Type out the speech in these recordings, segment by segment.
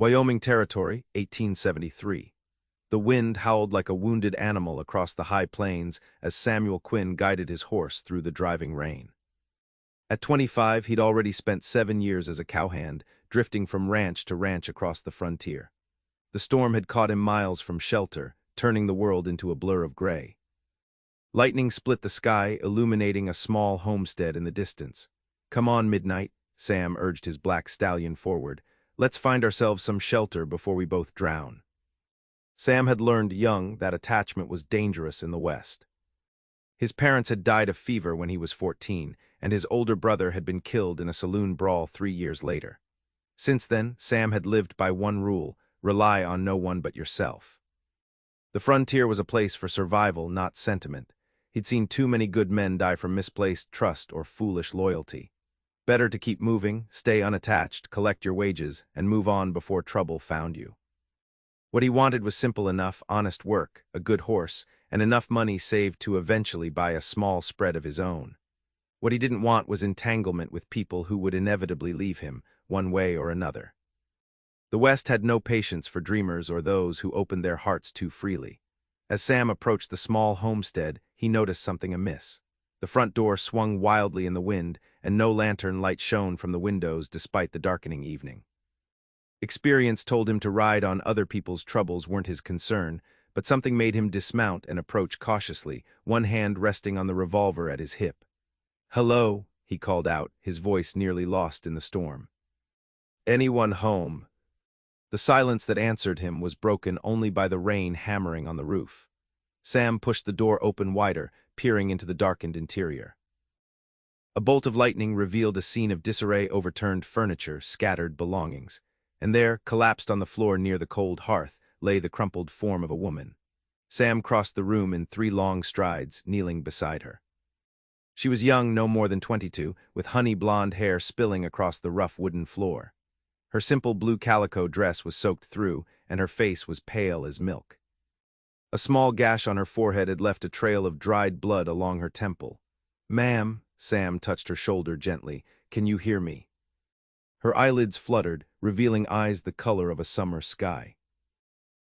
Wyoming Territory, 1873. The wind howled like a wounded animal across the high plains as Samuel Quinn guided his horse through the driving rain. At 25, he'd already spent 7 years as a cowhand, drifting from ranch to ranch across the frontier. The storm had caught him miles from shelter, turning the world into a blur of gray. Lightning split the sky, illuminating a small homestead in the distance. "Come on, Midnight," Sam urged his black stallion forward. "Let's find ourselves some shelter before we both drown." Sam had learned young that attachment was dangerous in the West. His parents had died of fever when he was 14, and his older brother had been killed in a saloon brawl 3 years later. Since then, Sam had lived by one rule: rely on no one but yourself. The frontier was a place for survival, not sentiment. He'd seen too many good men die from misplaced trust or foolish loyalty. Better to keep moving, stay unattached, collect your wages, and move on before trouble found you. What he wanted was simple enough: honest work, a good horse, and enough money saved to eventually buy a small spread of his own. What he didn't want was entanglement with people who would inevitably leave him, one way or another. The West had no patience for dreamers or those who opened their hearts too freely. As Sam approached the small homestead, he noticed something amiss. The front door swung wildly in the wind, and no lantern light shone from the windows despite the darkening evening. Experience told him to ride on other people's troubles weren't his concern, but something made him dismount and approach cautiously, one hand resting on the revolver at his hip. "Hello," he called out, his voice nearly lost in the storm. "Anyone home?" The silence that answered him was broken only by the rain hammering on the roof. Sam pushed the door open wider, peering into the darkened interior. A bolt of lightning revealed a scene of disarray: overturned furniture, scattered belongings. And there, collapsed on the floor near the cold hearth, lay the crumpled form of a woman. Sam crossed the room in 3 long strides, kneeling beside her. She was young, no more than 22, with honey blonde hair spilling across the rough wooden floor. Her simple blue calico dress was soaked through, and her face was pale as milk. A small gash on her forehead had left a trail of dried blood along her temple. "Ma'am," Sam touched her shoulder gently, "can you hear me?" Her eyelids fluttered, revealing eyes the color of a summer sky.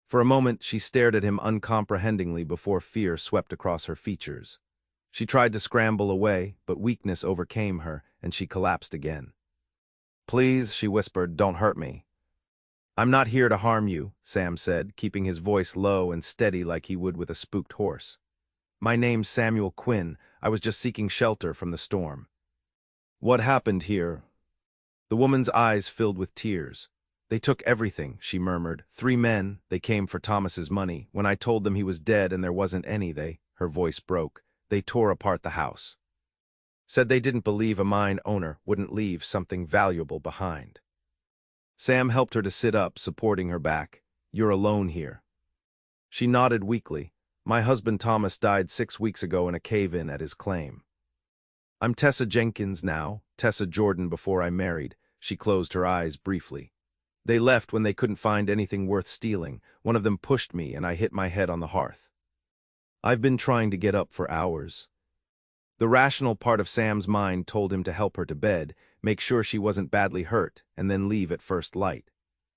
For a moment, she stared at him uncomprehendingly before fear swept across her features. She tried to scramble away, but weakness overcame her, and she collapsed again. "Please," she whispered, "don't hurt me." "I'm not here to harm you," Sam said, keeping his voice low and steady like he would with a spooked horse. "My name's Samuel Quinn. I was just seeking shelter from the storm." "What happened here?" The woman's eyes filled with tears. "They took everything," she murmured. "3 men, they came for Thomas's money. When I told them he was dead and there wasn't any, her voice broke. They tore apart the house. Said they didn't believe a mine owner wouldn't leave something valuable behind." Sam helped her to sit up, supporting her back. "You're alone here." She nodded weakly. "My husband Thomas died 6 weeks ago in a cave-in at his claim. I'm Tessa Jenkins now, Tessa Jordan before I married." She closed her eyes briefly. "They left when they couldn't find anything worth stealing. One of them pushed me and I hit my head on the hearth. I've been trying to get up for hours." The rational part of Sam's mind told him to help her to bed, make sure she wasn't badly hurt, and then leave at first light.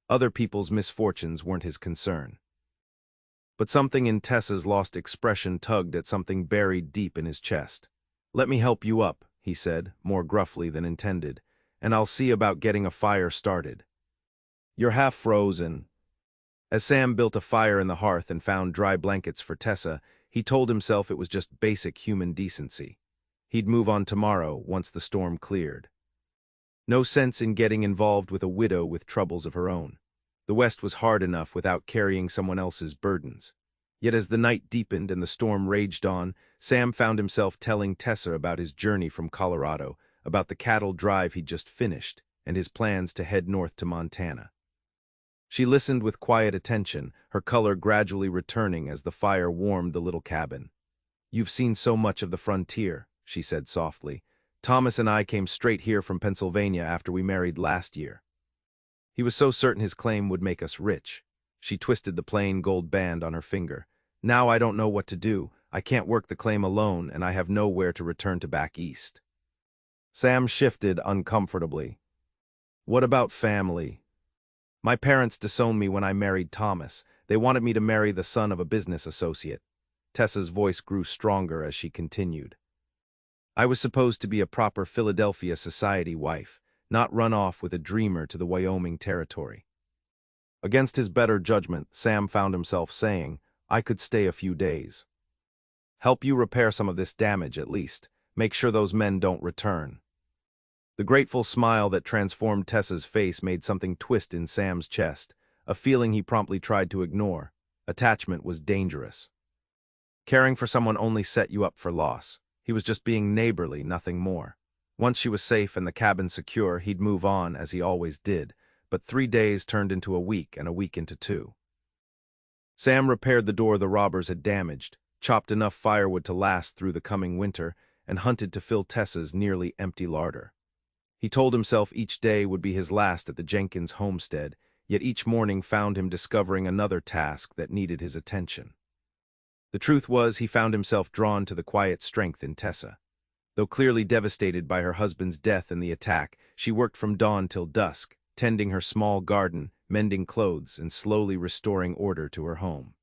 Other people's misfortunes weren't his concern. But something in Tessa's lost expression tugged at something buried deep in his chest. "Let me help you up," he said, more gruffly than intended, "and I'll see about getting a fire started. You're half frozen." As Sam built a fire in the hearth and found dry blankets for Tessa, he told himself it was just basic human decency. He'd move on tomorrow, once the storm cleared. No sense in getting involved with a widow with troubles of her own. The West was hard enough without carrying someone else's burdens. Yet as the night deepened and the storm raged on, Sam found himself telling Tessa about his journey from Colorado, about the cattle drive he'd just finished, and his plans to head north to Montana. She listened with quiet attention, her color gradually returning as the fire warmed the little cabin. "You've seen so much of the frontier," she said softly. "Thomas and I came straight here from Pennsylvania after we married last year. He was so certain his claim would make us rich." She twisted the plain gold band on her finger. "Now I don't know what to do. I can't work the claim alone, and I have nowhere to return to back east." Sam shifted uncomfortably. "What about family?" My parents disowned me when I married Thomas. They wanted me to marry the son of a business associate. Tessa's voice grew stronger as she continued. I was supposed to be a proper Philadelphia society wife, not run off with a dreamer to the Wyoming Territory. Against his better judgment, Sam found himself saying, I could stay a few days. Help you repair some of this damage at least. Make sure those men don't return. The grateful smile that transformed Tessa's face made something twist in Sam's chest, a feeling he promptly tried to ignore. Attachment was dangerous. Caring for someone only set you up for loss. He was just being neighborly, nothing more. Once she was safe and the cabin secure, he'd move on, as he always did, but 3 days turned into a week and a week into 2. Sam repaired the door the robbers had damaged, chopped enough firewood to last through the coming winter, and hunted to fill Tessa's nearly empty larder. He told himself each day would be his last at the Jenkins homestead, yet each morning found him discovering another task that needed his attention. The truth was, he found himself drawn to the quiet strength in Tessa. Though clearly devastated by her husband's death and the attack, she worked from dawn till dusk, tending her small garden, mending clothes, and slowly restoring order to her home.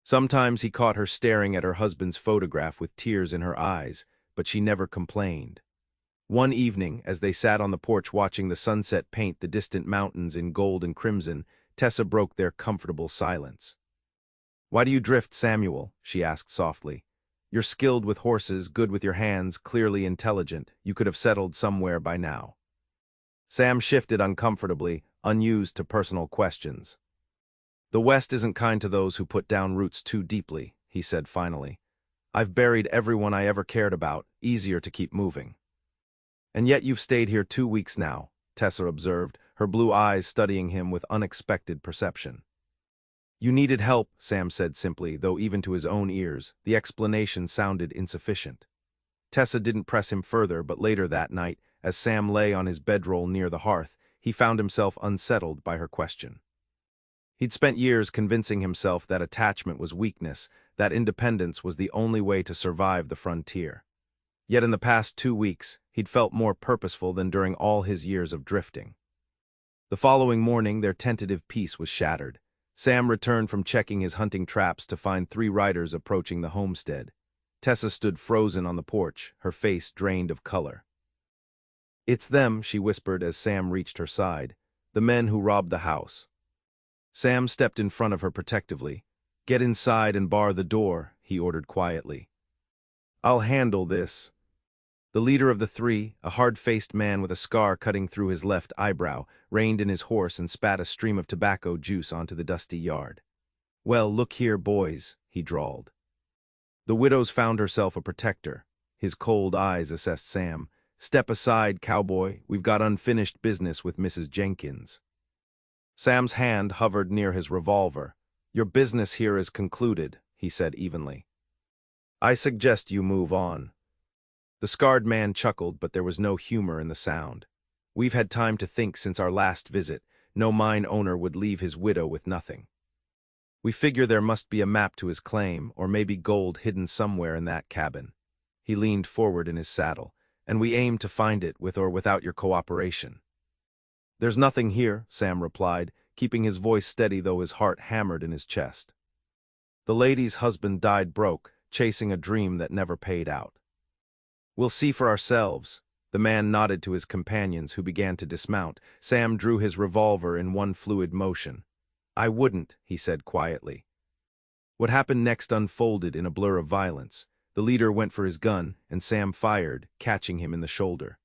Sometimes he caught her staring at her husband's photograph with tears in her eyes, but she never complained. One evening, as they sat on the porch watching the sunset paint the distant mountains in gold and crimson, Tessa broke their comfortable silence. "Why do you drift, Samuel?" she asked softly. "You're skilled with horses, good with your hands, clearly intelligent. You could have settled somewhere by now." Sam shifted uncomfortably, unused to personal questions. "The West isn't kind to those who put down roots too deeply," he said finally. "I've buried everyone I ever cared about, easier to keep moving." "And yet you've stayed here 2 weeks now," Tessa observed, her blue eyes studying him with unexpected perception. "You needed help," Sam said simply, though even to his own ears, the explanation sounded insufficient. Tessa didn't press him further, but later that night, as Sam lay on his bedroll near the hearth, he found himself unsettled by her question. He'd spent years convincing himself that attachment was weakness, that independence was the only way to survive the frontier. Yet in the past 2 weeks, he'd felt more purposeful than during all his years of drifting. The following morning, their tentative peace was shattered. Sam returned from checking his hunting traps to find 3 riders approaching the homestead. Tessa stood frozen on the porch, her face drained of color. "It's them," she whispered as Sam reached her side. "The men who robbed the house." Sam stepped in front of her protectively. "Get inside and bar the door," he ordered quietly. "I'll handle this." The leader of the 3, a hard-faced man with a scar cutting through his left eyebrow, reined in his horse and spat a stream of tobacco juice onto the dusty yard. "Well, look here, boys," he drawled. The widow's found herself a protector. His cold eyes assessed Sam. "Step aside, cowboy. We've got unfinished business with Mrs. Jenkins." Sam's hand hovered near his revolver. "Your business here is concluded," he said evenly. "I suggest you move on." The scarred man chuckled, but there was no humor in the sound. "We've had time to think since our last visit. No mine owner would leave his widow with nothing. We figure there must be a map to his claim, or maybe gold hidden somewhere in that cabin." He leaned forward in his saddle. "And we aim to find it with or without your cooperation." "There's nothing here," Sam replied, keeping his voice steady though his heart hammered in his chest. "The lady's husband died broke, chasing a dream that never paid out." "We'll see for ourselves." The man nodded to his companions, who began to dismount. Sam drew his revolver in one fluid motion. "I wouldn't," he said quietly. What happened next unfolded in a blur of violence. The leader went for his gun, and Sam fired, catching him in the shoulder.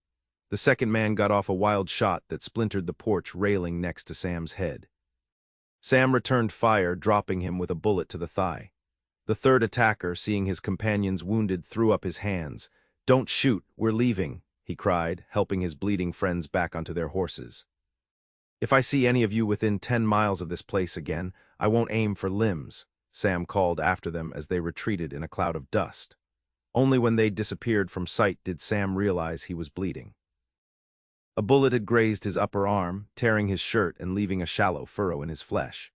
The second man got off a wild shot that splintered the porch railing next to Sam's head. Sam returned fire, dropping him with a bullet to the thigh. The third attacker, seeing his companions wounded, threw up his hands. "Don't shoot, we're leaving," he cried, helping his bleeding friends back onto their horses. "If I see any of you within 10 miles of this place again, I won't aim for limbs," Sam called after them as they retreated in a cloud of dust. Only when they disappeared from sight did Sam realize he was bleeding. A bullet had grazed his upper arm, tearing his shirt and leaving a shallow furrow in his flesh.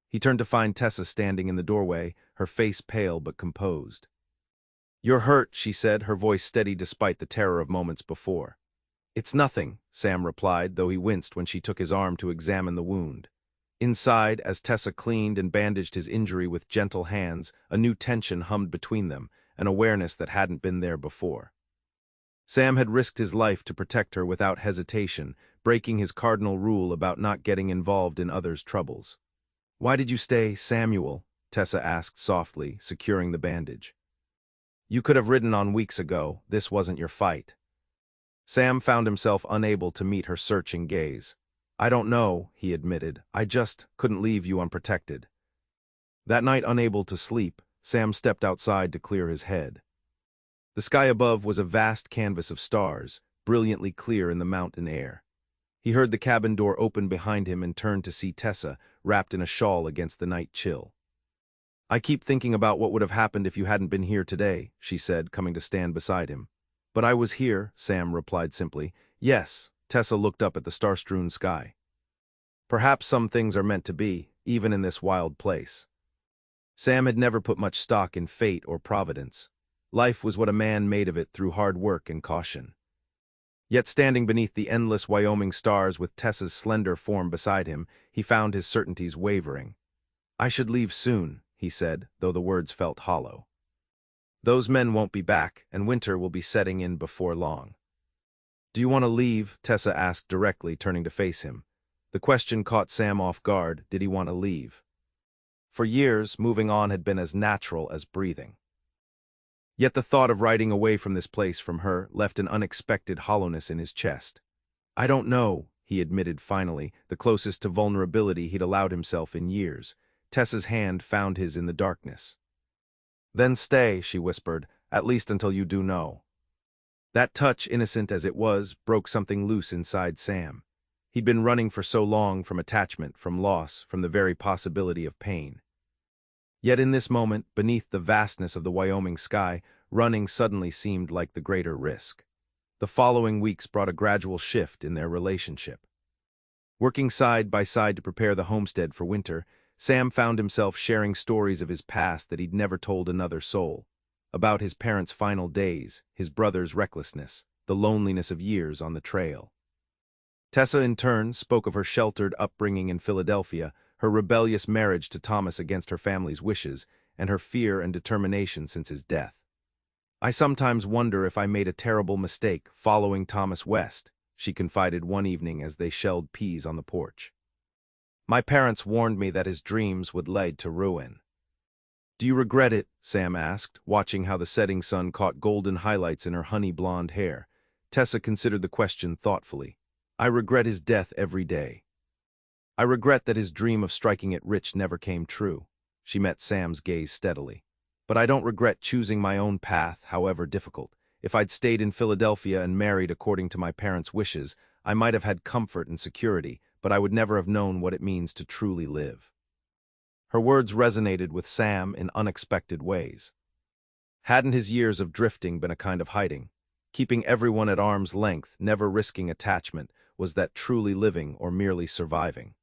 He turned to find Tessa standing in the doorway, her face pale but composed. "You're hurt," she said, her voice steady despite the terror of moments before. "It's nothing," Sam replied, though he winced when she took his arm to examine the wound. Inside, as Tessa cleaned and bandaged his injury with gentle hands, a new tension hummed between them, an awareness that hadn't been there before. Sam had risked his life to protect her without hesitation, breaking his cardinal rule about not getting involved in others' troubles. "Why did you stay, Samuel?" Tessa asked softly, securing the bandage. "You could have ridden on weeks ago. This wasn't your fight." Sam found himself unable to meet her searching gaze. "I don't know," he admitted. "I just couldn't leave you unprotected." That night, unable to sleep, Sam stepped outside to clear his head. The sky above was a vast canvas of stars, brilliantly clear in the mountain air. He heard the cabin door open behind him and turned to see Tessa, wrapped in a shawl against the night chill. "I keep thinking about what would have happened if you hadn't been here today," she said, coming to stand beside him. "But I was here," Sam replied simply. "Yes," Tessa looked up at the star-strewn sky. "Perhaps some things are meant to be, even in this wild place." Sam had never put much stock in fate or providence. Life was what a man made of it through hard work and caution. Yet standing beneath the endless Wyoming stars with Tessa's slender form beside him, he found his certainties wavering. "I should leave soon," he said, though the words felt hollow. "Those men won't be back, and winter will be setting in before long." "Do you want to leave?" Tessa asked directly, turning to face him. The question caught Sam off guard. Did he want to leave? For years, moving on had been as natural as breathing. Yet the thought of riding away from this place from her left an unexpected hollowness in his chest. "I don't know," he admitted finally, the closest to vulnerability he'd allowed himself in years. Tessa's hand found his in the darkness. "Then stay," she whispered, "at least until you do know." That touch, innocent as it was, broke something loose inside Sam. He'd been running for so long from attachment, from loss, from the very possibility of pain. Yet in this moment, beneath the vastness of the Wyoming sky, running suddenly seemed like the greater risk. The following weeks brought a gradual shift in their relationship. Working side by side to prepare the homestead for winter, Sam found himself sharing stories of his past that he'd never told another soul. About his parents' final days, his brother's recklessness, the loneliness of years on the trail. Tessa, in turn, spoke of her sheltered upbringing in Philadelphia, her rebellious marriage to Thomas against her family's wishes, and her fear and determination since his death. "I sometimes wonder if I made a terrible mistake following Thomas west," she confided one evening as they shelled peas on the porch. "My parents warned me that his dreams would lead to ruin." "Do you regret it?" Sam asked, watching how the setting sun caught golden highlights in her honey-blonde hair. Tessa considered the question thoughtfully. "I regret his death every day. I regret that his dream of striking it rich never came true." She met Sam's gaze steadily. "But I don't regret choosing my own path, however difficult. If I'd stayed in Philadelphia and married according to my parents' wishes, I might have had comfort and security, but I would never have known what it means to truly live." Her words resonated with Sam in unexpected ways. Hadn't his years of drifting been a kind of hiding? Keeping everyone at arm's length, never risking attachment, was that truly living or merely surviving?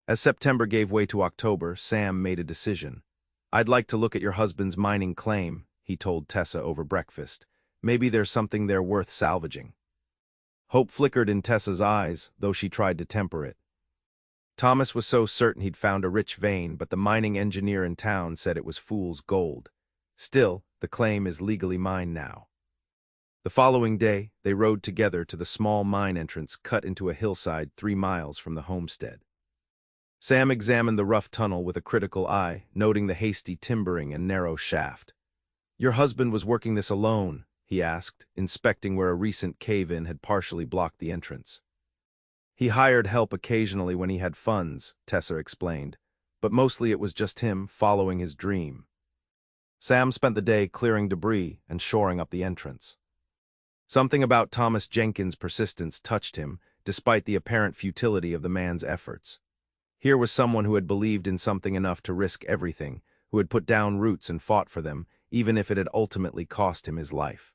As September gave way to October, Sam made a decision. "I'd like to look at your husband's mining claim," he told Tessa over breakfast. "Maybe there's something there worth salvaging." Hope flickered in Tessa's eyes, though she tried to temper it. Thomas was so certain he'd found a rich vein, but the mining engineer in town said it was fool's gold. Still, the claim is legally mine now. The following day, they rode together to the small mine entrance cut into a hillside 3 miles from the homestead. Sam examined the rough tunnel with a critical eye, noting the hasty timbering and narrow shaft. "Your husband was working this alone?" he asked, inspecting where a recent cave-in had partially blocked the entrance. "He hired help occasionally when he had funds," Tessa explained, "but mostly it was just him following his dream." Sam spent the day clearing debris and shoring up the entrance. Something about Thomas Jenkins' persistence touched him, despite the apparent futility of the man's efforts. Here was someone who had believed in something enough to risk everything, who had put down roots and fought for them, even if it had ultimately cost him his life.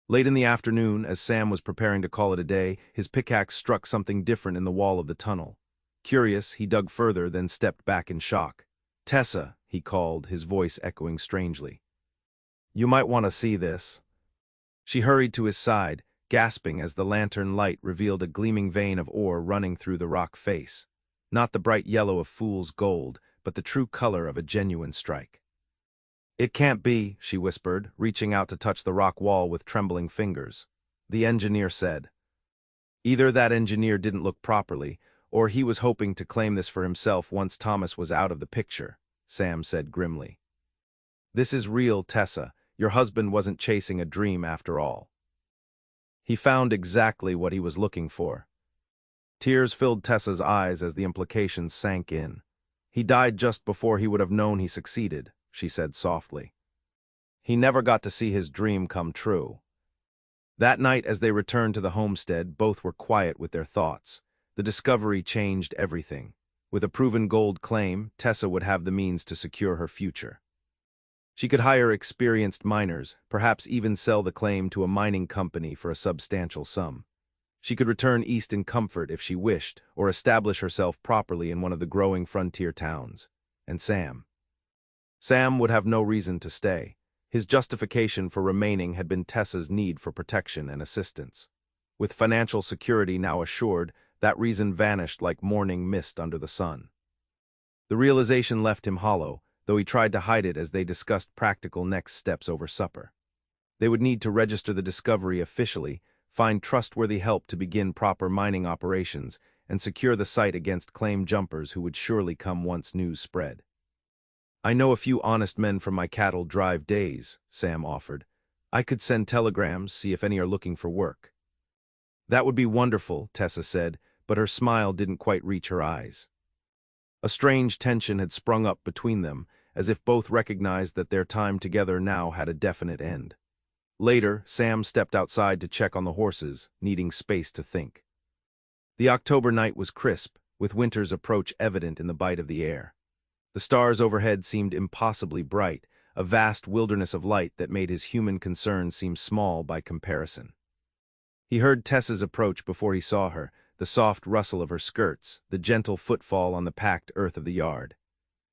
Late in the afternoon, as Sam was preparing to call it a day, his pickaxe struck something different in the wall of the tunnel. Curious, he dug further, then stepped back in shock. "Tessa," he called, his voice echoing strangely. "You might want to see this." She hurried to his side, gasping as the lantern light revealed a gleaming vein of ore running through the rock face. Not the bright yellow of fool's gold, but the true color of a genuine strike. "It can't be," she whispered, reaching out to touch the rock wall with trembling fingers. The engineer said. Either that engineer didn't look properly, or he was hoping to claim this for himself once Thomas was out of the picture, Sam said grimly. "This is real, Tessa. Your husband wasn't chasing a dream after all." He found exactly what he was looking for. Tears filled Tessa's eyes as the implications sank in. "He died just before he would have known he succeeded," she said softly. "He never got to see his dream come true." That night, as they returned to the homestead, both were quiet with their thoughts. The discovery changed everything. With a proven gold claim, Tessa would have the means to secure her future. She could hire experienced miners, perhaps even sell the claim to a mining company for a substantial sum. She could return east in comfort if she wished, or establish herself properly in one of the growing frontier towns. And Sam would have no reason to stay. His justification for remaining had been Tessa's need for protection and assistance. With financial security now assured, that reason vanished like morning mist under the sun. The realization left him hollow, though he tried to hide it as they discussed practical next steps over supper. They would need to register the discovery officially, find trustworthy help to begin proper mining operations, and secure the site against claim jumpers who would surely come once news spread. "I know a few honest men from my cattle drive days," Sam offered. "I could send telegrams, see if any are looking for work." "That would be wonderful," Tessa said, but her smile didn't quite reach her eyes. A strange tension had sprung up between them, as if both recognized that their time together now had a definite end. Later, Sam stepped outside to check on the horses, needing space to think. The October night was crisp, with winter's approach evident in the bite of the air. The stars overhead seemed impossibly bright, a vast wilderness of light that made his human concerns seem small by comparison. He heard Tessa's approach before he saw her, the soft rustle of her skirts, the gentle footfall on the packed earth of the yard.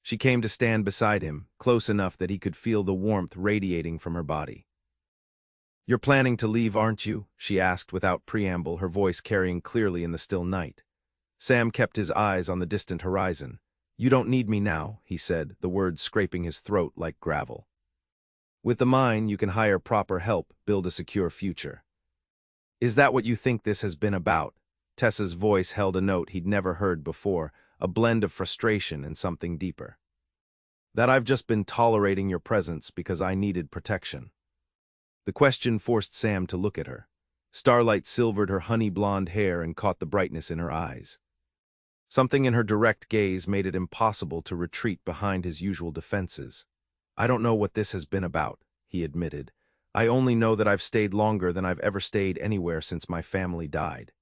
She came to stand beside him, close enough that he could feel the warmth radiating from her body. "You're planning to leave, aren't you?" she asked without preamble, her voice carrying clearly in the still night. Sam kept his eyes on the distant horizon. "You don't need me now," he said, the words scraping his throat like gravel. "With the mine, you can hire proper help, build a secure future." "Is that what you think this has been about?" Tessa's voice held a note he'd never heard before, a blend of frustration and something deeper. "That I've just been tolerating your presence because I needed protection." The question forced Sam to look at her. Starlight silvered her honey-blonde hair and caught the brightness in her eyes. Something in her direct gaze made it impossible to retreat behind his usual defenses. "I don't know what this has been about," he admitted. "I only know that I've stayed longer than I've ever stayed anywhere since my family died.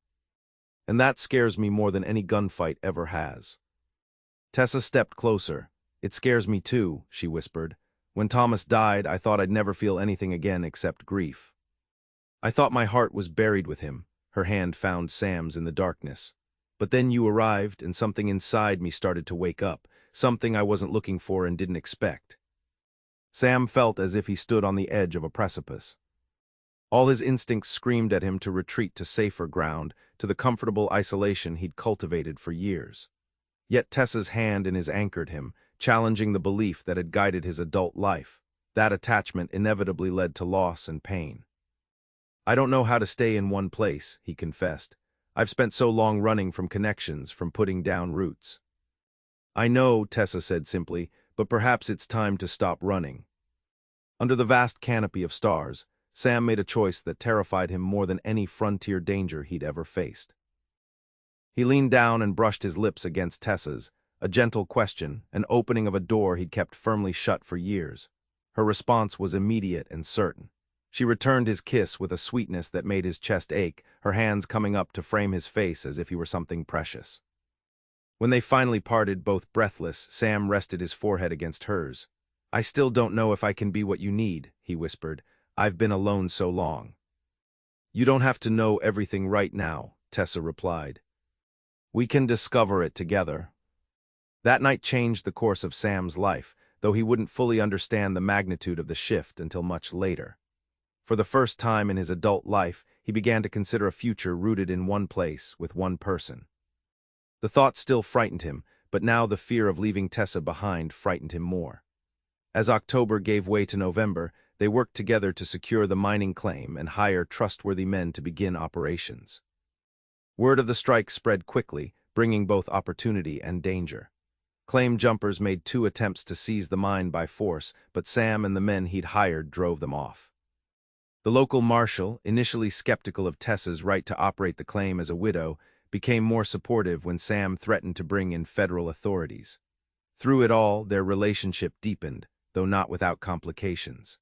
And that scares me more than any gunfight ever has." Tessa stepped closer. "It scares me too," she whispered. "When Thomas died, I thought I'd never feel anything again except grief. I thought my heart was buried with him." Her hand found Sam's in the darkness. "But then you arrived, and something inside me started to wake up, something I wasn't looking for and didn't expect." Sam felt as if he stood on the edge of a precipice. All his instincts screamed at him to retreat to safer ground, to the comfortable isolation he'd cultivated for years. Yet Tessa's hand in his anchored him, challenging the belief that had guided his adult life. That attachment inevitably led to loss and pain. "I don't know how to stay in one place," he confessed. "I've spent so long running from connections, from putting down roots." "I know," Tessa said simply, "but perhaps it's time to stop running." Under the vast canopy of stars, Sam made a choice that terrified him more than any frontier danger he'd ever faced. He leaned down and brushed his lips against Tessa's, a gentle question, an opening of a door he'd kept firmly shut for years. Her response was immediate and certain. She returned his kiss with a sweetness that made his chest ache, her hands coming up to frame his face as if he were something precious. When they finally parted, both breathless, Sam rested his forehead against hers. "I still don't know if I can be what you need," he whispered. "I've been alone so long." "You don't have to know everything right now," Tessa replied. "We can discover it together." That night changed the course of Sam's life, though he wouldn't fully understand the magnitude of the shift until much later. For the first time in his adult life, he began to consider a future rooted in one place, with one person. The thought still frightened him, but now the fear of leaving Tessa behind frightened him more. As October gave way to November, they worked together to secure the mining claim and hire trustworthy men to begin operations. Word of the strike spread quickly, bringing both opportunity and danger. Claim jumpers made 2 attempts to seize the mine by force, but Sam and the men he'd hired drove them off. The local marshal, initially skeptical of Tessa's right to operate the claim as a widow, became more supportive when Sam threatened to bring in federal authorities. Through it all, their relationship deepened, though not without complications.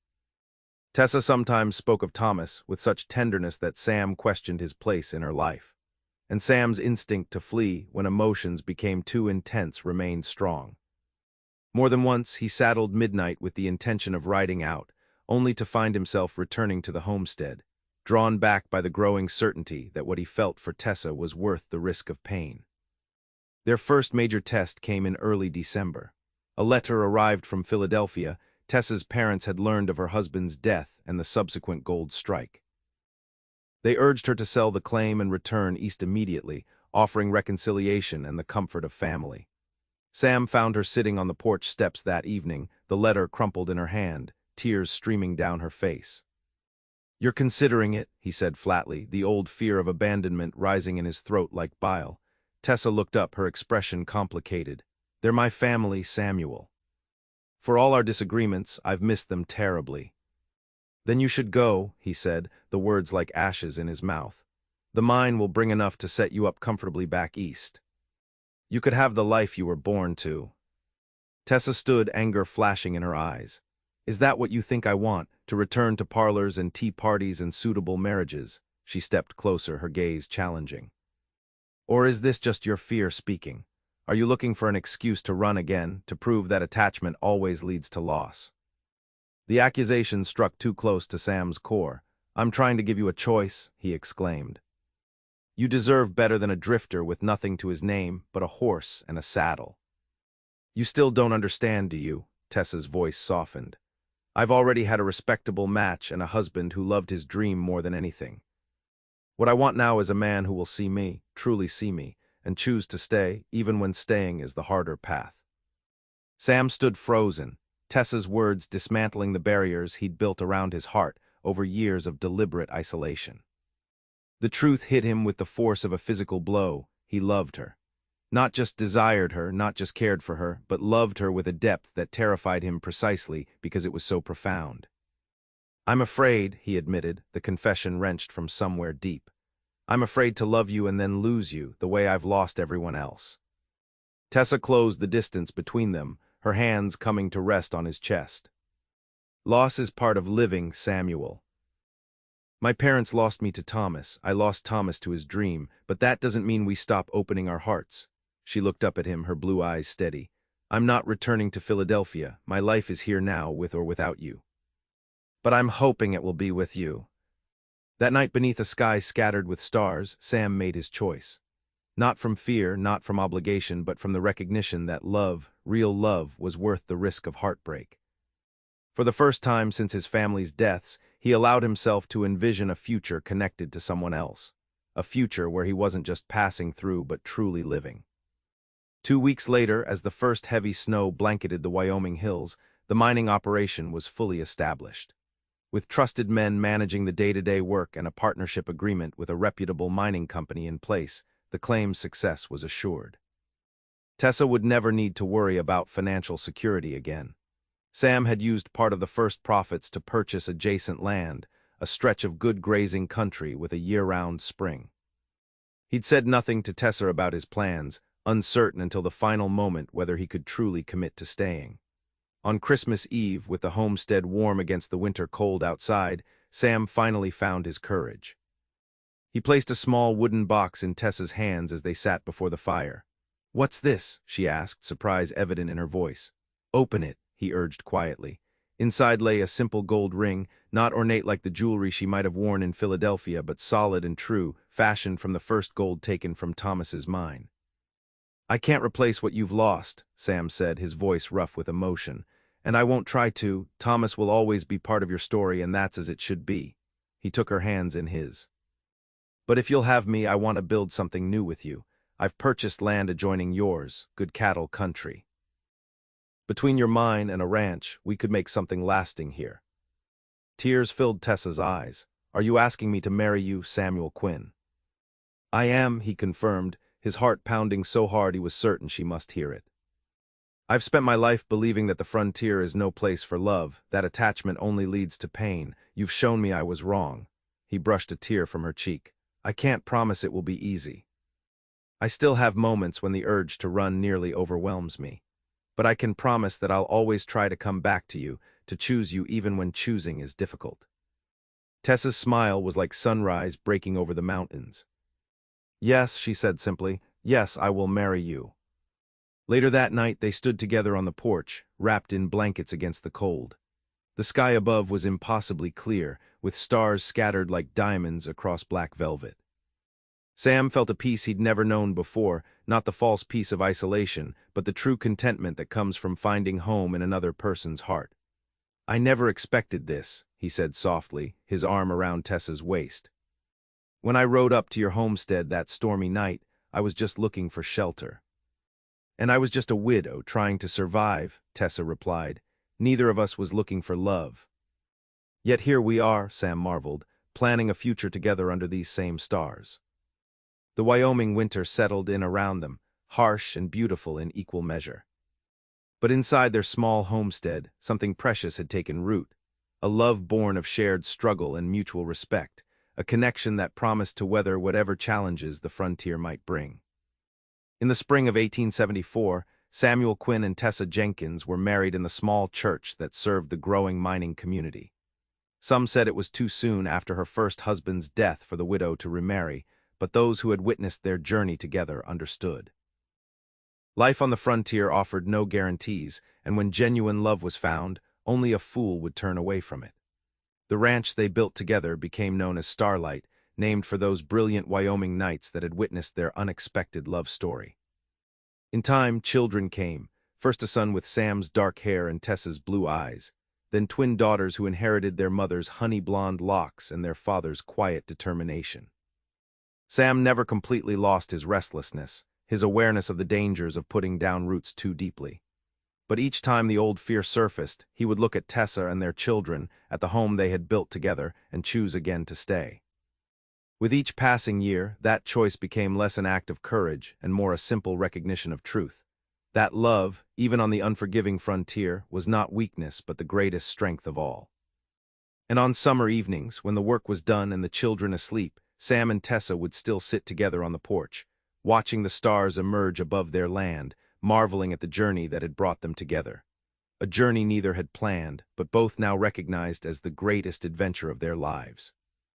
Tessa sometimes spoke of Thomas with such tenderness that Sam questioned his place in her life. And Sam's instinct to flee when emotions became too intense remained strong. More than once, he saddled midnight with the intention of riding out, only to find himself returning to the homestead, drawn back by the growing certainty that what he felt for Tessa was worth the risk of pain. Their first major test came in early December. A letter arrived from Philadelphia. Tessa's parents had learned of her husband's death and the subsequent gold strike. They urged her to sell the claim and return east immediately, offering reconciliation and the comfort of family. Sam found her sitting on the porch steps that evening, the letter crumpled in her hand, tears streaming down her face. "You're considering it," he said flatly, the old fear of abandonment rising in his throat like bile. Tessa looked up, her expression complicated. "They're my family, Samuel. For all our disagreements, I've missed them terribly." "Then you should go," he said, the words like ashes in his mouth. "The mine will bring enough to set you up comfortably back east. You could have the life you were born to." Tessa stood, anger flashing in her eyes. "Is that what you think I want, to return to parlors and tea parties and suitable marriages?" She stepped closer, her gaze challenging. "Or is this just your fear speaking? Are you looking for an excuse to run again, to prove that attachment always leads to loss?" The accusation struck too close to Sam's core. "I'm trying to give you a choice," he exclaimed. "You deserve better than a drifter with nothing to his name but a horse and a saddle." "You still don't understand, do you?" Tessa's voice softened. "I've already had a respectable match and a husband who loved his dream more than anything. What I want now is a man who will see me, truly see me, and choose to stay, even when staying is the harder path." Sam stood frozen, Tessa's words dismantling the barriers he'd built around his heart over years of deliberate isolation. The truth hit him with the force of a physical blow. He loved her. Not just desired her, not just cared for her, but loved her with a depth that terrified him precisely because it was so profound. "I'm afraid," he admitted, the confession wrenched from somewhere deep. "I'm afraid to love you and then lose you, the way I've lost everyone else." Tessa closed the distance between them, her hands coming to rest on his chest. "Loss is part of living, Samuel. My parents lost me to Thomas, I lost Thomas to his dream, but that doesn't mean we stop opening our hearts." She looked up at him, her blue eyes steady. "I'm not returning to Philadelphia. My life is here now, with or without you. But I'm hoping it will be with you." That night beneath a sky scattered with stars, Sam made his choice. Not from fear, not from obligation, but from the recognition that love, real love, was worth the risk of heartbreak. For the first time since his family's deaths, he allowed himself to envision a future connected to someone else. A future where he wasn't just passing through but truly living. 2 weeks later, as the first heavy snow blanketed the Wyoming hills, the mining operation was fully established. With trusted men managing the day-to-day work and a partnership agreement with a reputable mining company in place, the claim's success was assured. Tessa would never need to worry about financial security again. Sam had used part of the first profits to purchase adjacent land, a stretch of good grazing country with a year-round spring. He'd said nothing to Tessa about his plans, uncertain until the final moment whether he could truly commit to staying. On Christmas Eve, with the homestead warm against the winter cold outside, Sam finally found his courage. He placed a small wooden box in Tessa's hands as they sat before the fire. "What's this?" she asked, surprise evident in her voice. "Open it," he urged quietly. Inside lay a simple gold ring, not ornate like the jewelry she might have worn in Philadelphia, but solid and true, fashioned from the first gold taken from Thomas's mine. "I can't replace what you've lost," Sam said, his voice rough with emotion. "And I won't try to. Thomas will always be part of your story, and that's as it should be." He took her hands in his. But if you'll have me, I want to build something new with you. I've purchased land adjoining yours, good cattle country. Between your mine and a ranch, we could make something lasting here." Tears filled Tessa's eyes. "Are you asking me to marry you, Samuel Quinn?" "I am," he confirmed, his heart pounding so hard he was certain she must hear it. "I've spent my life believing that the frontier is no place for love, that attachment only leads to pain. You've shown me I was wrong." He brushed a tear from her cheek. "I can't promise it will be easy. I still have moments when the urge to run nearly overwhelms me. But I can promise that I'll always try to come back to you, to choose you even when choosing is difficult." Tessa's smile was like sunrise breaking over the mountains. "Yes," she said simply, "yes, I will marry you." Later that night they stood together on the porch, wrapped in blankets against the cold. The sky above was impossibly clear, with stars scattered like diamonds across black velvet. Sam felt a peace he'd never known before, not the false peace of isolation, but the true contentment that comes from finding home in another person's heart. "I never expected this," he said softly, his arm around Tessa's waist. "When I rode up to your homestead that stormy night, I was just looking for shelter." "And I was just a widow trying to survive," Tessa replied. "Neither of us was looking for love." "Yet here we are," Sam marveled, "planning a future together under these same stars." The Wyoming winter settled in around them, harsh and beautiful in equal measure. But inside their small homestead, something precious had taken root, a love born of shared struggle and mutual respect, a connection that promised to weather whatever challenges the frontier might bring. In the spring of 1874, Samuel Quinn and Tessa Jenkins were married in the small church that served the growing mining community. Some said it was too soon after her first husband's death for the widow to remarry, but those who had witnessed their journey together understood. Life on the frontier offered no guarantees, and when genuine love was found, only a fool would turn away from it. The ranch they built together became known as Starlight, named for those brilliant Wyoming nights that had witnessed their unexpected love story. In time, children came, first a son with Sam's dark hair and Tessa's blue eyes, then twin daughters who inherited their mother's honey-blonde locks and their father's quiet determination. Sam never completely lost his restlessness, his awareness of the dangers of putting down roots too deeply. But each time the old fear surfaced, he would look at Tessa and their children, at the home they had built together, and choose again to stay. With each passing year, that choice became less an act of courage and more a simple recognition of truth. That love, even on the unforgiving frontier, was not weakness but the greatest strength of all. And on summer evenings, when the work was done and the children asleep, Sam and Tessa would still sit together on the porch, watching the stars emerge above their land, marveling at the journey that had brought them together. A journey neither had planned, but both now recognized as the greatest adventure of their lives.